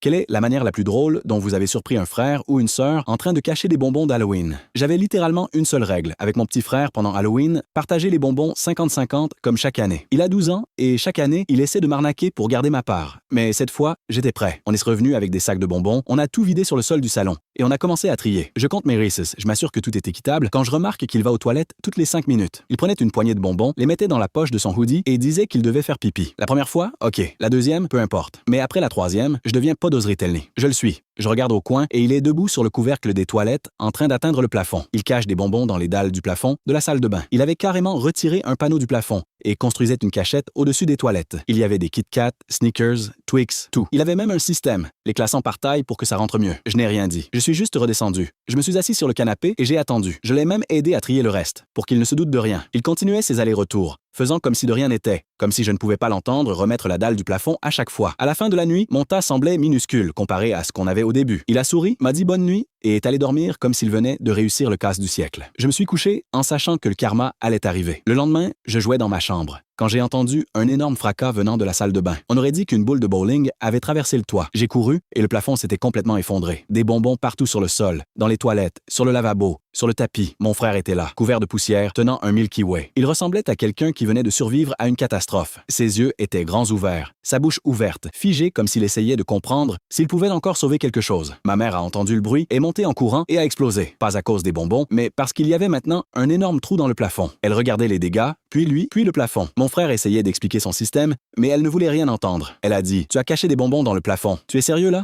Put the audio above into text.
Quelle est la manière la plus drôle dont vous avez surpris un frère ou une sœur en train de cacher des bonbons d'Halloween? J'avais littéralement une seule règle avec mon petit frère pendant Halloween, partager les bonbons 50-50 comme chaque année. Il a 12 ans et chaque année, il essaie de m'arnaquer pour garder ma part. Mais cette fois, j'étais prêt. On est revenu avec des sacs de bonbons, on a tout vidé sur le sol du salon et on a commencé à trier. Je compte mes Reese's, je m'assure que tout est équitable quand je remarque qu'il va aux toilettes toutes les 5 minutes. Il prenait une poignée de bonbons, les mettait dans la poche de son hoodie et disait qu'il devait faire pipi. La première fois, ok. La deuxième, peu importe. Mais après la troisième, je deviens pas d'oseretelné. Je le suis. Je regarde au coin et il est debout sur le couvercle des toilettes en train d'atteindre le plafond. Il cache des bonbons dans les dalles du plafond de la salle de bain. Il avait carrément retiré un panneau du plafond et construisait une cachette au-dessus des toilettes. Il y avait des Kit Kat, Snickers, Twix, tout. Il avait même un système, les classant par taille pour que ça rentre mieux. Je n'ai rien dit. Je suis juste redescendu. Je me suis assis sur le canapé et j'ai attendu. Je l'ai même aidé à trier le reste, pour qu'il ne se doute de rien. Il continuait ses allers-retours, faisant comme si de rien n'était, comme si je ne pouvais pas l'entendre remettre la dalle du plafond à chaque fois. À la fin de la nuit, mon tas semblait minuscule comparé à ce qu'on avait au début. Il a souri, m'a dit bonne nuit et est allé dormir comme s'il venait de réussir le casse du siècle. Je me suis couché en sachant que le karma allait arriver. Le lendemain, je jouais dans ma chambre quand j'ai entendu un énorme fracas venant de la salle de bain. On aurait dit qu'une boule de bowling avait traversé le toit. J'ai couru et le plafond s'était complètement effondré. Des bonbons partout sur le sol, dans les toilettes, sur le lavabo, sur le tapis. Mon frère était là, couvert de poussière, tenant un Milky Way. Il ressemblait à quelqu'un qui venait de survivre à une catastrophe. Ses yeux étaient grands ouverts, sa bouche ouverte, figée comme s'il essayait de comprendre s'il pouvait encore sauver quelque chose. Ma mère a entendu le bruit, est montée en courant et a explosé. Pas à cause des bonbons, mais parce qu'il y avait maintenant un énorme trou dans le plafond. Elle regardait les dégâts, puis lui, puis le plafond. Mon frère essayait d'expliquer son système, mais elle ne voulait rien entendre. Elle a dit « Tu as caché des bonbons dans le plafond. Tu es sérieux là ?»